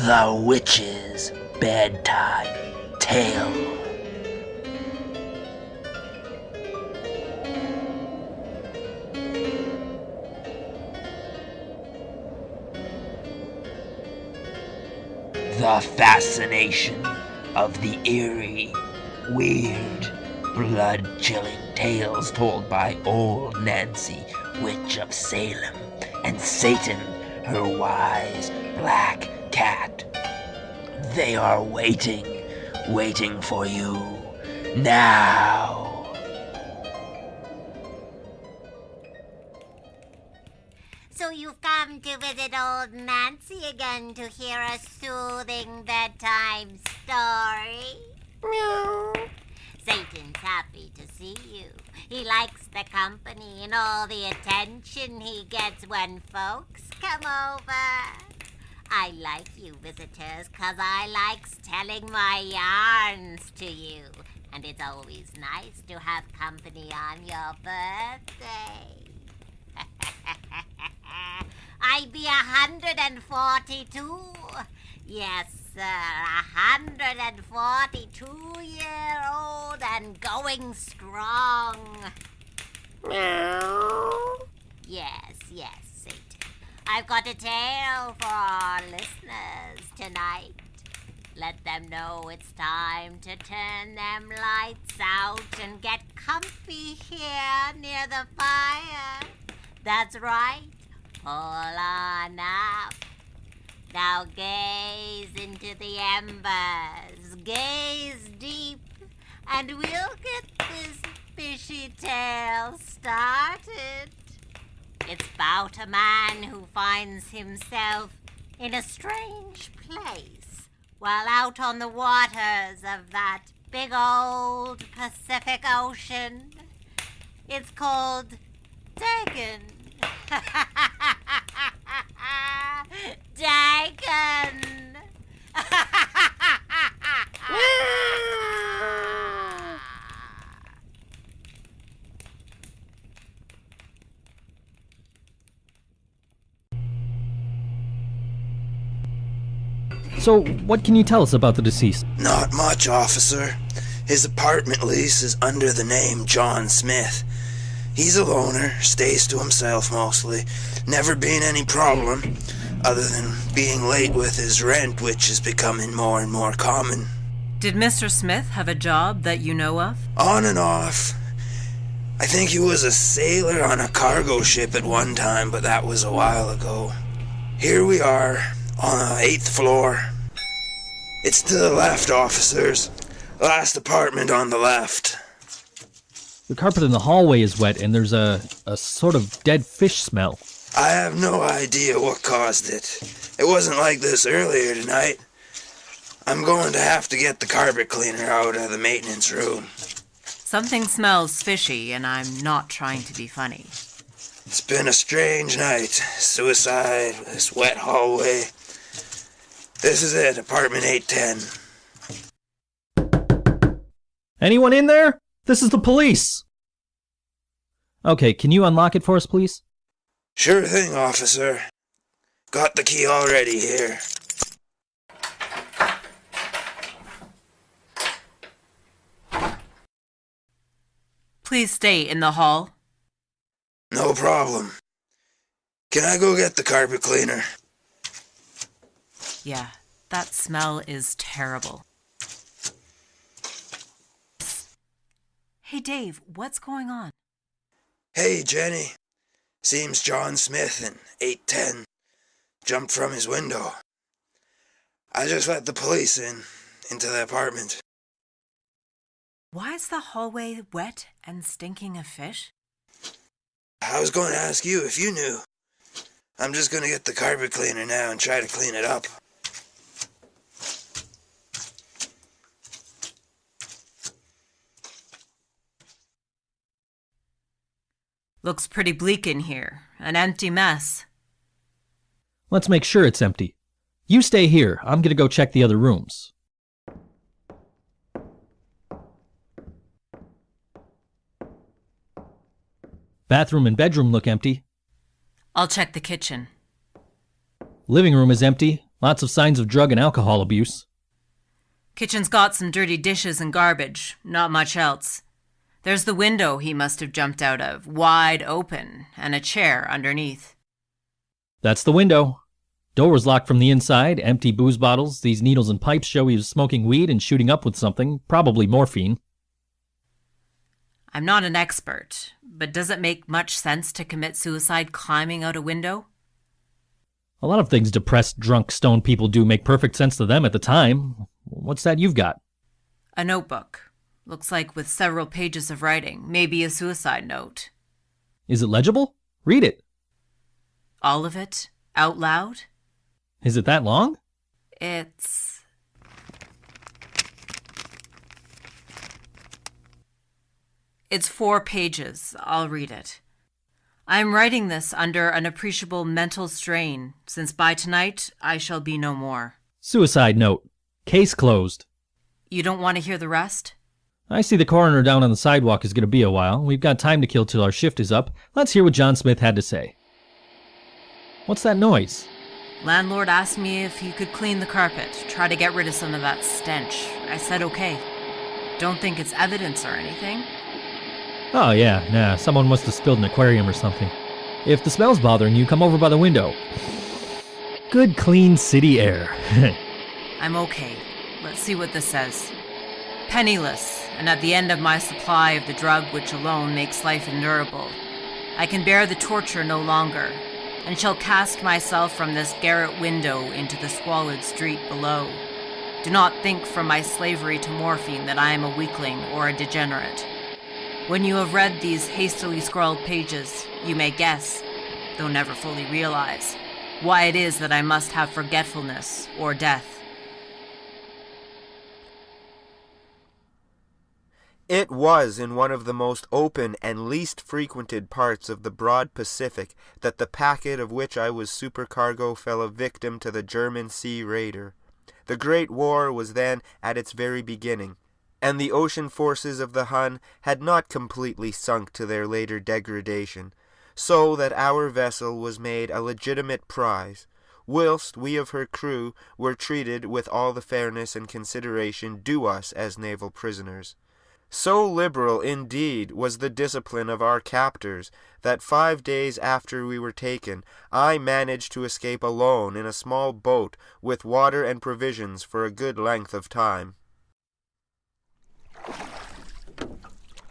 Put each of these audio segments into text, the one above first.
The Witch's Bedtime Tale. The fascination of the eerie, weird, blood-chilling tales told by old Nancy, Witch of Salem, and Satan, her wise black cat. They are waiting for you now. So you've come to visit old Nancy again to hear a soothing bedtime story? Meow. Satan's happy to see you. He likes the company and all the attention he gets when folks come over. I like you visitors 'cause I likes telling my yarns to you. And it's always nice to have company on your birthday. I be 142. Yes, sir, 142-year-old and going strong. Meow. Yes, Satan. I've got a tale for our listeners tonight. Let them know it's time to turn them lights out and get comfy here near the fire. That's right. Pull on up. Now gaze into the embers. Gaze deep. And we'll get this fishy tale started. It's about a man who finds himself in a strange place while out on the waters of that big old Pacific Ocean. It's called Dagon. Dagon! So, what can you tell us about the deceased? Not much, officer. His apartment lease is under the name John Smith. He's a loner, stays to himself mostly, never been any problem, other than being late with his rent, which is becoming more and more common. Did Mr. Smith have a job that you know of? On and off. I think he was a sailor on a cargo ship at one time, but that was a while ago. Here we are, on the 8th floor. It's to the left, officers. Last apartment on the left. The carpet in the hallway is wet and there's a sort of dead fish smell. I have no idea what caused it. It wasn't like this earlier tonight. I'm going to have to get the carpet cleaner out of the maintenance room. Something smells fishy, and I'm not trying to be funny. It's been a strange night. Suicide, this wet hallway. This is it, apartment 810. Anyone in there? This is the police! Okay, can you unlock it for us, please? Sure thing, officer. Got the key already here. Please stay in the hall. No problem. Can I go get the carpet cleaner? Yeah, that smell is terrible. Hey, Dave, what's going on? Hey, Jenny. Seems John Smith in 810 jumped from his window. I just let the police into the apartment. Why is the hallway wet and stinking of fish? I was going to ask you if you knew. I'm just going to get the carpet cleaner now and try to clean it up. Looks pretty bleak in here. An empty mess. Let's make sure it's empty. You stay here. I'm gonna go check the other rooms. Bathroom and bedroom look empty. I'll check the kitchen. Living room is empty. Lots of signs of drug and alcohol abuse. Kitchen's got some dirty dishes and garbage, not much else. There's the window he must have jumped out of, wide open, and a chair underneath. That's the window. Door was locked from the inside, empty booze bottles. These needles and pipes show he was smoking weed and shooting up with something, probably morphine. I'm not an expert, but does it make much sense to commit suicide climbing out a window? A lot of things depressed, drunk, stoned people do make perfect sense to them at the time. What's that you've got? A notebook. Looks like with several pages of writing, maybe a suicide note. Is it legible? Read it. All of it? Out loud? Is it that long? It's 4 pages. I'll read it. I'm writing this under an appreciable mental strain, since by tonight I shall be no more. Suicide note. Case closed. You don't want to hear the rest? I see the coroner down on the sidewalk is going to be a while. We've got time to kill till our shift is up. Let's hear what John Smith had to say. What's that noise? Landlord asked me if he could clean the carpet, try to get rid of some of that stench. I said okay. Don't think it's evidence or anything. Oh yeah, nah, someone must have spilled an aquarium or something. If the smell's bothering you, come over by the window. Good clean city air. I'm okay. Let's see what this says. Penniless, and at the end of my supply of the drug which alone makes life endurable. I can bear the torture no longer, and shall cast myself from this garret window into the squalid street below. Do not think from my slavery to morphine that I am a weakling or a degenerate. When you have read these hastily scrawled pages, you may guess, though never fully realize, why it is that I must have forgetfulness or death. It was in one of the most open and least frequented parts of the broad Pacific that the packet of which I was supercargo fell a victim to the German sea raider. The Great War was then at its very beginning, and the ocean forces of the Hun had not completely sunk to their later degradation, so that our vessel was made a legitimate prize, whilst we of her crew were treated with all the fairness and consideration due us as naval prisoners. So liberal, indeed, was the discipline of our captors, that 5 days after we were taken, I managed to escape alone in a small boat with water and provisions for a good length of time.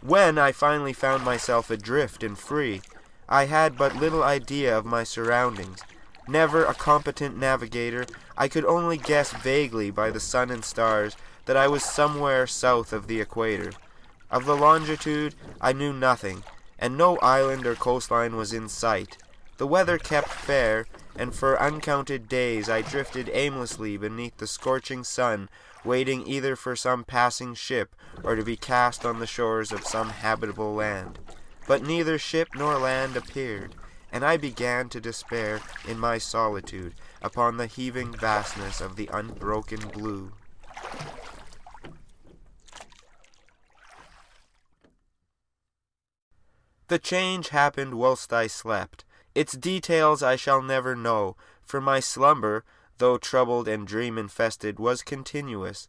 When I finally found myself adrift and free, I had but little idea of my surroundings. Never a competent navigator, I could only guess vaguely by the sun and stars that I was somewhere south of the equator. Of the longitude, I knew nothing, and no island or coastline was in sight. The weather kept fair, and for uncounted days I drifted aimlessly beneath the scorching sun, waiting either for some passing ship or to be cast on the shores of some habitable land. But neither ship nor land appeared, and I began to despair in my solitude upon the heaving vastness of the unbroken blue. The change happened whilst I slept. Its details I shall never know, for my slumber, though troubled and dream-infested, was continuous.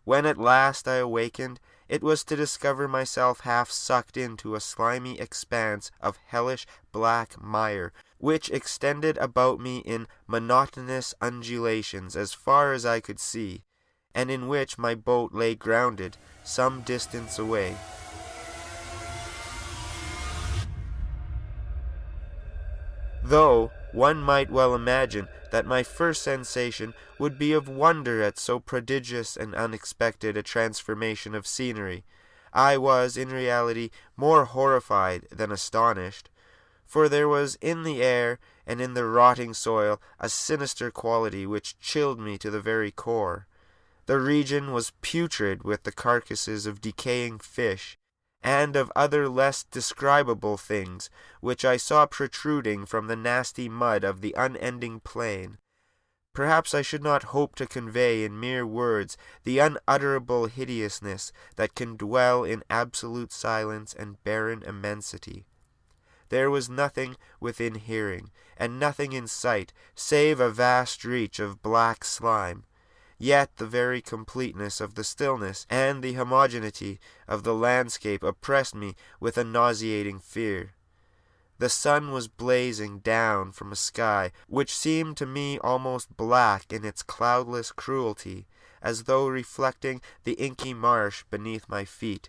When at last I awakened, it was to discover myself half sucked into a slimy expanse of hellish black mire, which extended about me in monotonous undulations as far as I could see, and in which my boat lay grounded some distance away. Though one might well imagine that my first sensation would be of wonder at so prodigious and unexpected a transformation of scenery, I was, in reality, more horrified than astonished, for there was in the air and in the rotting soil a sinister quality which chilled me to the very core. The region was putrid with the carcasses of decaying fish, and of other less describable things, which I saw protruding from the nasty mud of the unending plain. Perhaps I should not hope to convey in mere words the unutterable hideousness that can dwell in absolute silence and barren immensity. There was nothing within hearing, and nothing in sight, save a vast reach of black slime. Yet the very completeness of the stillness and the homogeneity of the landscape oppressed me with a nauseating fear. The sun was blazing down from a sky which seemed to me almost black in its cloudless cruelty, as though reflecting the inky marsh beneath my feet.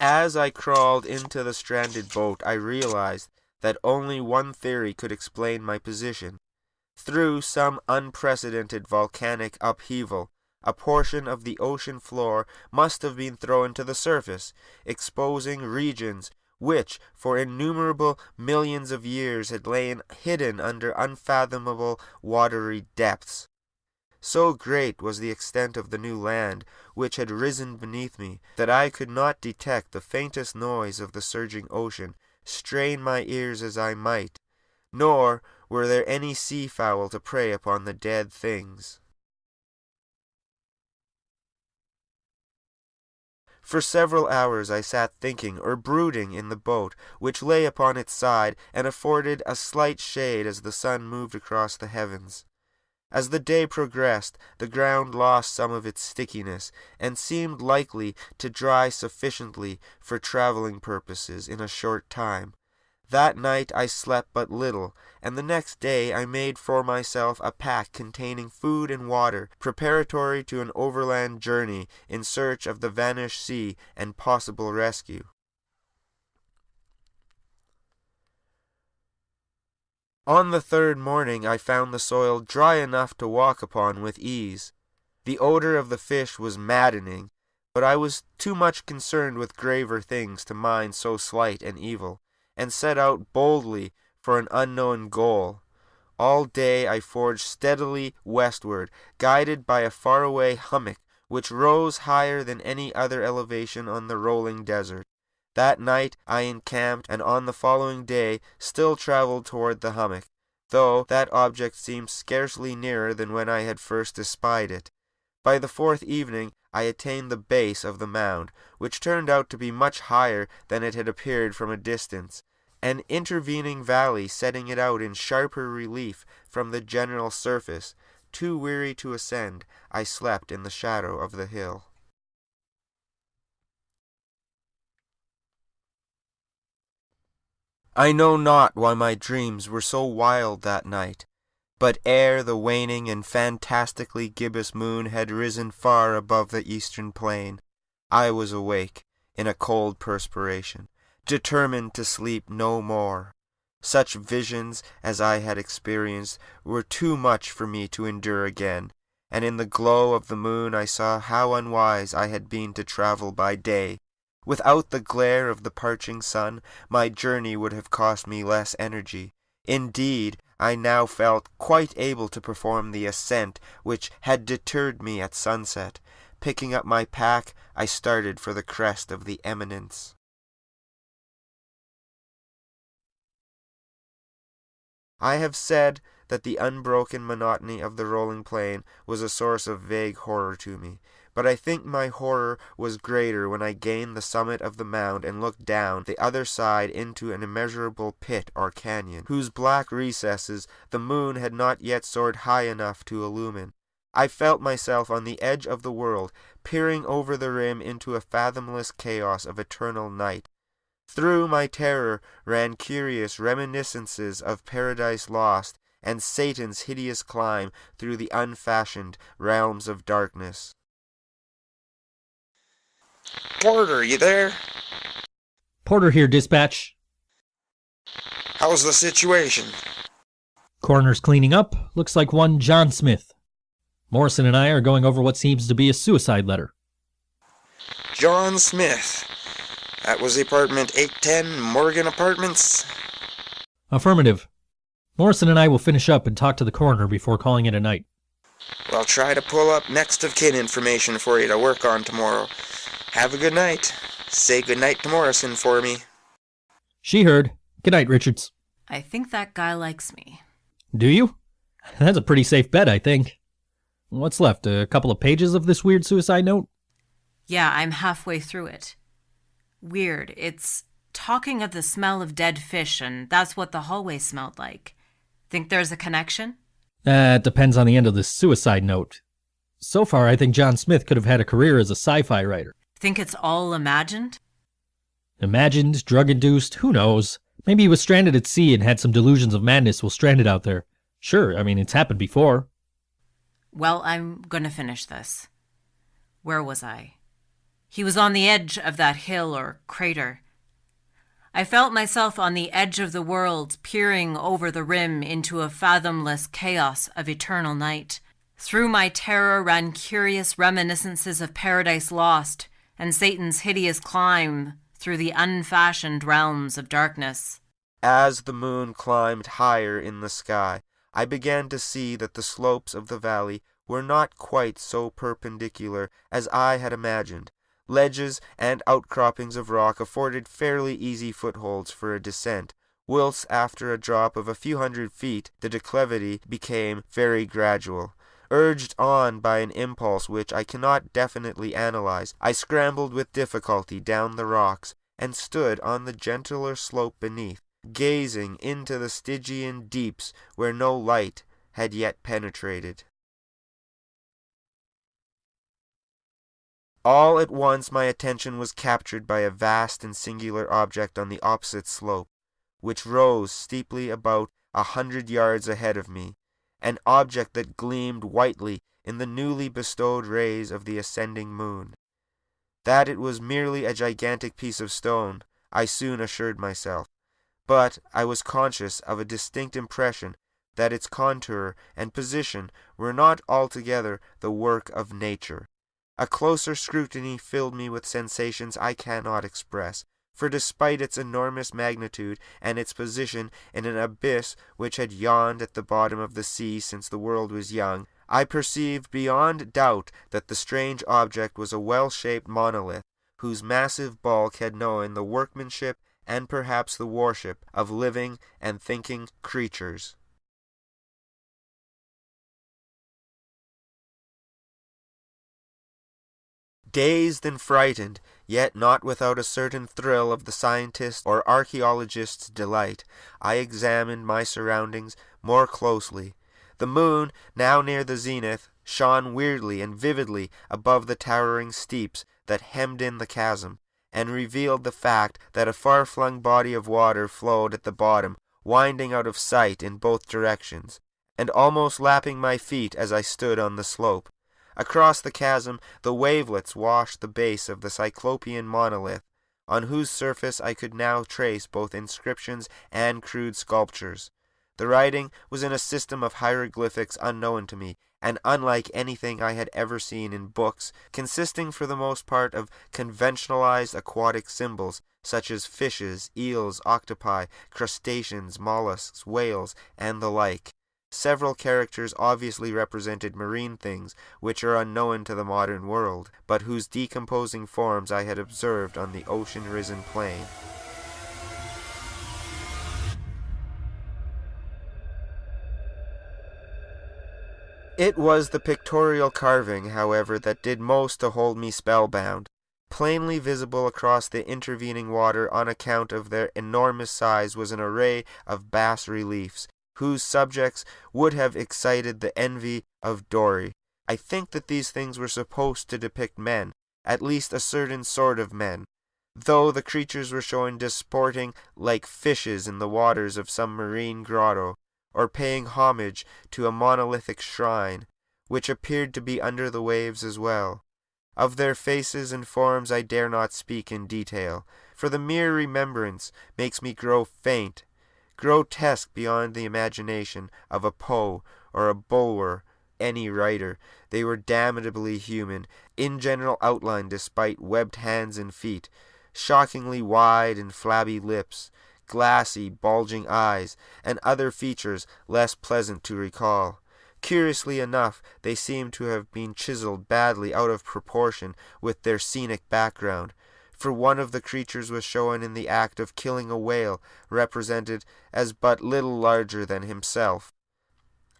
As I crawled into the stranded boat, I realized that only one theory could explain my position. Through some unprecedented volcanic upheaval, a portion of the ocean floor must have been thrown to the surface, exposing regions which, for innumerable millions of years, had lain hidden under unfathomable watery depths. So great was the extent of the new land which had risen beneath me, that I could not detect the faintest noise of the surging ocean, strain my ears as I might, nor were there any sea-fowl to prey upon the dead things. For several hours I sat thinking or brooding in the boat, which lay upon its side and afforded a slight shade as the sun moved across the heavens. As the day progressed, the ground lost some of its stickiness, and seemed likely to dry sufficiently for traveling purposes in a short time. That night I slept but little, and the next day I made for myself a pack containing food and water, preparatory to an overland journey in search of the vanished sea and possible rescue. On the third morning I found the soil dry enough to walk upon with ease. The odor of the fish was maddening, but I was too much concerned with graver things to mind so slight an evil, and set out boldly for an unknown goal. All day I forged steadily westward, guided by a faraway hummock which rose higher than any other elevation on the rolling desert. That night I encamped, and on the following day still travelled toward the hummock, though that object seemed scarcely nearer than when I had first espied it. By the fourth evening I attained the base of the mound, which turned out to be much higher than it had appeared from a distance, an intervening valley setting it out in sharper relief from the general surface. Too weary to ascend, I slept in the shadow of the hill. I know not why my dreams were so wild that night, but ere the waning and fantastically gibbous moon had risen far above the eastern plain, I was awake in a cold perspiration, determined to sleep no more. Such visions as I had experienced were too much for me to endure again, and in the glow of the moon I saw how unwise I had been to travel by day. Without the glare of the parching sun, my journey would have cost me less energy. Indeed, I now felt quite able to perform the ascent which had deterred me at sunset. Picking up my pack, I started for the crest of the eminence. I have said that the unbroken monotony of the rolling plain was a source of vague horror to me, but I think my horror was greater when I gained the summit of the mound and looked down the other side into an immeasurable pit or canyon, whose black recesses the moon had not yet soared high enough to illumine. I felt myself on the edge of the world, peering over the rim into a fathomless chaos of eternal night. Through my terror ran curious reminiscences of Paradise Lost and Satan's hideous climb through the unfashioned realms of darkness. Porter, you there? Porter here, dispatch. How's the situation? Coroner's cleaning up. Looks like one John Smith. Morrison and I are going over what seems to be a suicide letter. John Smith. That was the apartment 810 Morgan Apartments? Affirmative. Morrison and I will finish up and talk to the coroner before calling it a night. Well, try to pull up next of kin information for you to work on tomorrow. Have a good night. Say good night to Morrison for me. She heard. Good night, Richards. I think that guy likes me. Do you? That's a pretty safe bet, I think. What's left? A couple of pages of this weird suicide note? Yeah, I'm halfway through it. Weird. It's talking of the smell of dead fish, and that's what the hallway smelled like. Think there's a connection? It depends on the end of this suicide note. So far, I think John Smith could have had a career as a sci-fi writer. Think it's all imagined? Imagined, drug-induced, who knows? Maybe he was stranded at sea and had some delusions of madness while stranded out there. Sure, I mean, it's happened before. Well, I'm gonna finish this. Where was I? He was on the edge of that hill or crater. I felt myself on the edge of the world, peering over the rim into a fathomless chaos of eternal night. Through my terror ran curious reminiscences of Paradise Lost and Satan's hideous climb through the unfashioned realms of darkness. As the moon climbed higher in the sky, I began to see that the slopes of the valley were not quite so perpendicular as I had imagined. Ledges and outcroppings of rock afforded fairly easy footholds for a descent, whilst after a drop of a few hundred feet the declivity became very gradual. Urged on by an impulse which I cannot definitely analyze, I scrambled with difficulty down the rocks and stood on the gentler slope beneath, gazing into the Stygian deeps where no light had yet penetrated. All at once my attention was captured by a vast and singular object on the opposite slope, which rose steeply about 100 yards ahead of me, an object that gleamed whitely in the newly bestowed rays of the ascending moon. That it was merely a gigantic piece of stone, I soon assured myself, but I was conscious of a distinct impression that its contour and position were not altogether the work of nature. A closer scrutiny filled me with sensations I cannot express, for despite its enormous magnitude and its position in an abyss which had yawned at the bottom of the sea since the world was young, I perceived beyond doubt that the strange object was a well-shaped monolith, whose massive bulk had known the workmanship and perhaps the worship of living and thinking creatures. Dazed and frightened, yet not without a certain thrill of the scientist or archaeologist's delight, I examined my surroundings more closely. The moon, now near the zenith, shone weirdly and vividly above the towering steeps that hemmed in the chasm, and revealed the fact that a far-flung body of water flowed at the bottom, winding out of sight in both directions, and almost lapping my feet as I stood on the slope. Across the chasm the wavelets washed the base of the cyclopean monolith, on whose surface I could now trace both inscriptions and crude sculptures. The writing was in a system of hieroglyphics unknown to me, and unlike anything I had ever seen in books, consisting for the most part of conventionalized aquatic symbols, such as fishes, eels, octopi, crustaceans, mollusks, whales, and the like. Several characters obviously represented marine things which are unknown to the modern world, but whose decomposing forms I had observed on the ocean-risen plain. It was the pictorial carving, however, that did most to hold me spellbound. Plainly visible across the intervening water on account of their enormous size was an array of bas-reliefs, whose subjects would have excited the envy of Dory. I think that these things were supposed to depict men, at least a certain sort of men, though the creatures were shown disporting like fishes in the waters of some marine grotto, or paying homage to a monolithic shrine, which appeared to be under the waves as well. Of their faces and forms I dare not speak in detail, for the mere remembrance makes me grow faint, grotesque beyond the imagination of a Poe or a Bulwer, any writer. They were damnably human, in general outline despite webbed hands and feet, shockingly wide and flabby lips, glassy, bulging eyes, and other features less pleasant to recall. Curiously enough, they seemed to have been chiseled badly out of proportion with their scenic background, for one of the creatures was shown in the act of killing a whale, represented as but little larger than himself.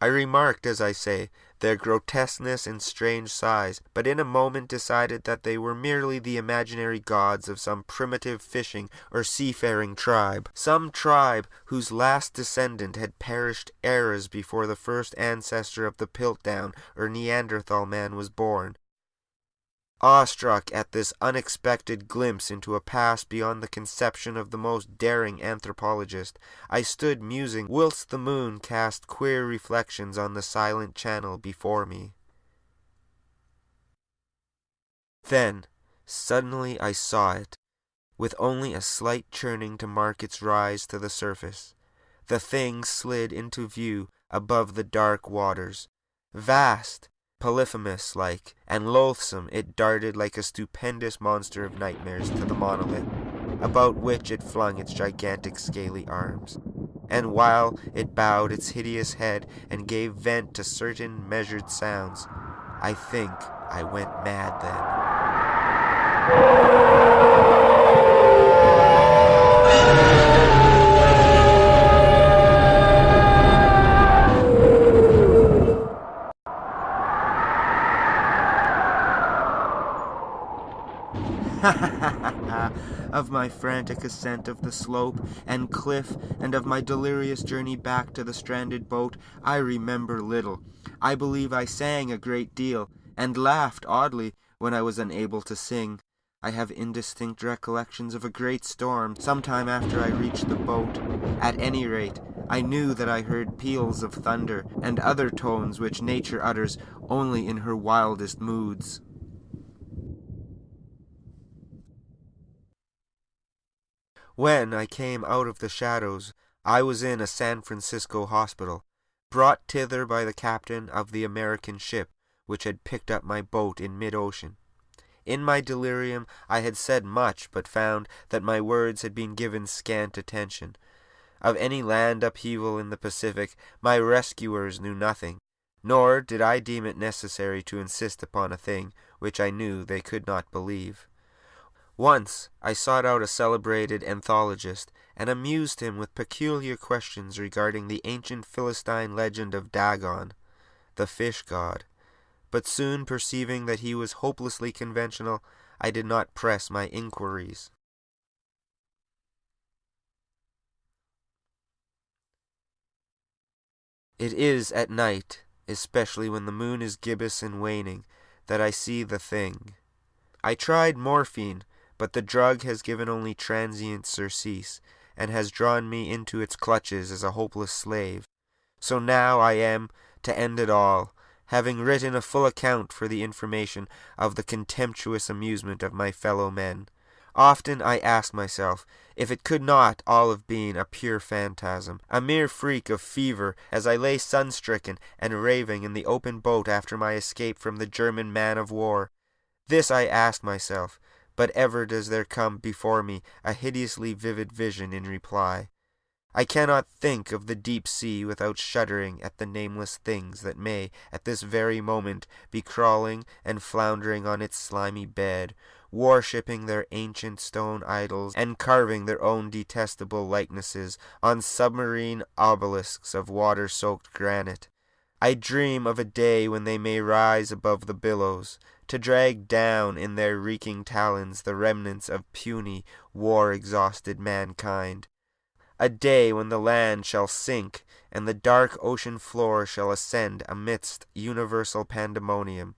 I remarked, as I say, their grotesqueness and strange size, but in a moment decided that they were merely the imaginary gods of some primitive fishing or seafaring tribe, some tribe whose last descendant had perished eras before the first ancestor of the Piltdown or Neanderthal man was born. Awestruck at this unexpected glimpse into a past beyond the conception of the most daring anthropologist, I stood musing whilst the moon cast queer reflections on the silent channel before me. Then, suddenly I saw it, with only a slight churning to mark its rise to the surface. The thing slid into view above the dark waters. Vast, Polyphemus-like, and loathsome, it darted like a stupendous monster of nightmares to the monolith, about which it flung its gigantic scaly arms. And while it bowed its hideous head and gave vent to certain measured sounds, I think I went mad then. Of my frantic ascent of the slope and cliff, and of my delirious journey back to the stranded boat, I remember little. I believe I sang a great deal, and laughed oddly when I was unable to sing. I have indistinct recollections of a great storm sometime after I reached the boat. At any rate, I knew that I heard peals of thunder and other tones which nature utters only in her wildest moods. When I came out of the shadows, I was in a San Francisco hospital, brought thither by the captain of the American ship which had picked up my boat in mid-ocean. In my delirium I had said much, but found that my words had been given scant attention. Of any land upheaval in the Pacific my rescuers knew nothing, nor did I deem it necessary to insist upon a thing which I knew they could not believe. Once I sought out a celebrated anthologist, and amused him with peculiar questions regarding the ancient Philistine legend of Dagon, the fish god, but soon perceiving that he was hopelessly conventional, I did not press my inquiries. It is at night, especially when the moon is gibbous and waning, that I see the thing. I tried morphine, but the drug has given only transient surcease, and has drawn me into its clutches as a hopeless slave. So now I am, to end it all, having written a full account for the information of the contemptuous amusement of my fellow men. Often I ask myself if it could not all have been a pure phantasm, a mere freak of fever, as I lay sun-stricken and raving in the open boat after my escape from the German man-of-war. This I ask myself, but ever does there come before me a hideously vivid vision in reply. I cannot think of the deep sea without shuddering at the nameless things that may, at this very moment, be crawling and floundering on its slimy bed, worshipping their ancient stone idols, and carving their own detestable likenesses on submarine obelisks of water-soaked granite. I dream of a day when they may rise above the billows, to drag down in their reeking talons the remnants of puny, war-exhausted mankind. A day when the land shall sink, and the dark ocean floor shall ascend amidst universal pandemonium.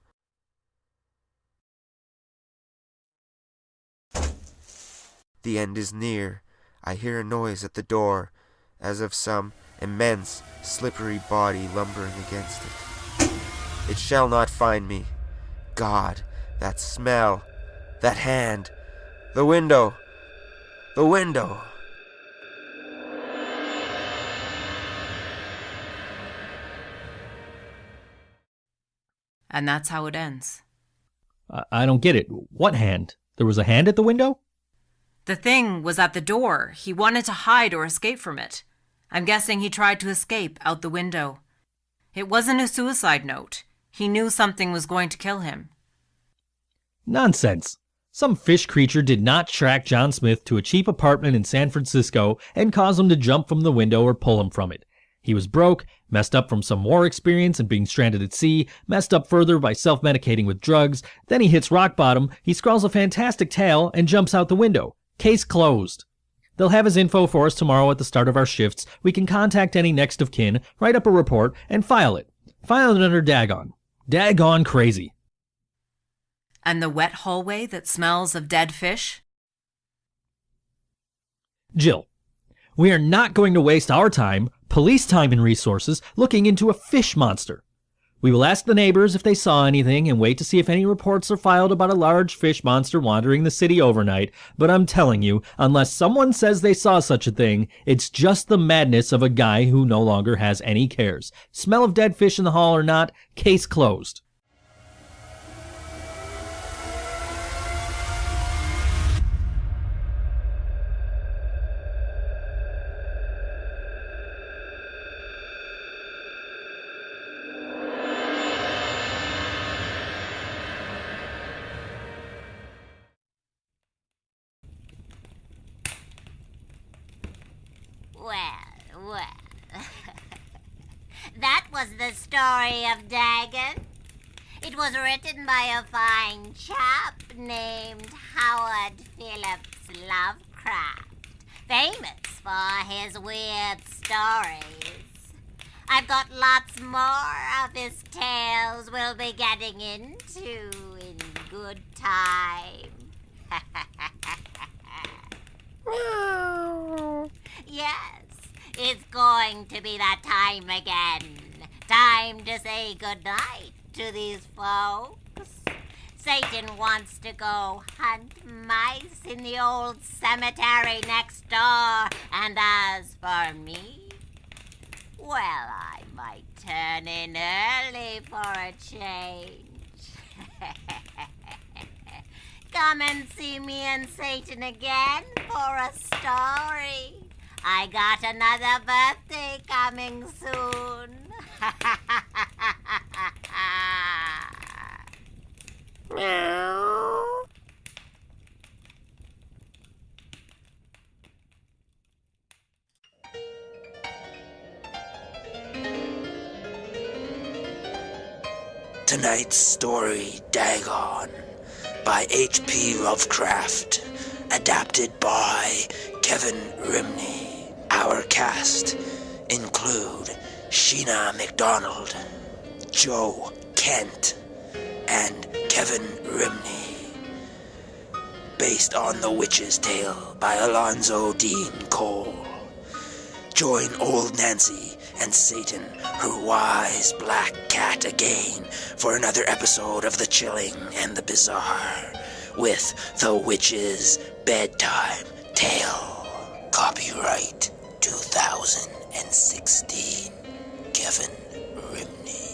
The end is near. I hear a noise at the door, as of some immense, slippery body lumbering against it. It shall not find me. God, that smell, that hand, the window, the window. And that's how it ends. I don't get it. What hand? There was a hand at the window? The thing was at the door. He wanted to hide or escape from it. I'm guessing he tried to escape out the window. It wasn't a suicide note. He knew something was going to kill him. Nonsense. Some fish creature did not track John Smith to a cheap apartment in San Francisco and cause him to jump from the window or pull him from it. He was broke, messed up from some war experience and being stranded at sea, messed up further by self-medicating with drugs. Then he hits rock bottom, he scrawls a fantastic tale, and jumps out the window. Case closed. They'll have his info for us tomorrow at the start of our shifts. We can contact any next of kin, write up a report, and file it. File it under Dagon. Dagon crazy. And the wet hallway that smells of dead fish? Jill, we are not going to waste our time, police time and resources, looking into a fish monster. We will ask the neighbors if they saw anything and wait to see if any reports are filed about a large fish monster wandering the city overnight, but I'm telling you, unless someone says they saw such a thing, it's just the madness of a guy who no longer has any cares. Smell of dead fish in the hall or not, case closed. Well. That was the story of Dagon. It was written by a fine chap named Howard Phillips Lovecraft, famous for his weird stories. I've got lots more of his tales we'll be getting into in good time. Yes, it's going to be that time again. Time to say goodnight to these folks. Satan wants to go hunt mice in the old cemetery next door. And as for me, well, I might turn in early for a change. Come and see me and Satan again for a story. I got another birthday coming soon. Tonight's story, Dagon, by H.P. Lovecraft, adapted by Kevin Rimney. Our cast include Sheena MacDonald, Joe Kent, and Kevin Rimney. Based on The Witch's Tale by Alonzo Deen Cole. Join old Nancy and Satan, her wise black cat, again for another episode of The Chilling and the Bizarre with The Witch's Bedtime Tale. Copyright 2016. Kevin Rimney.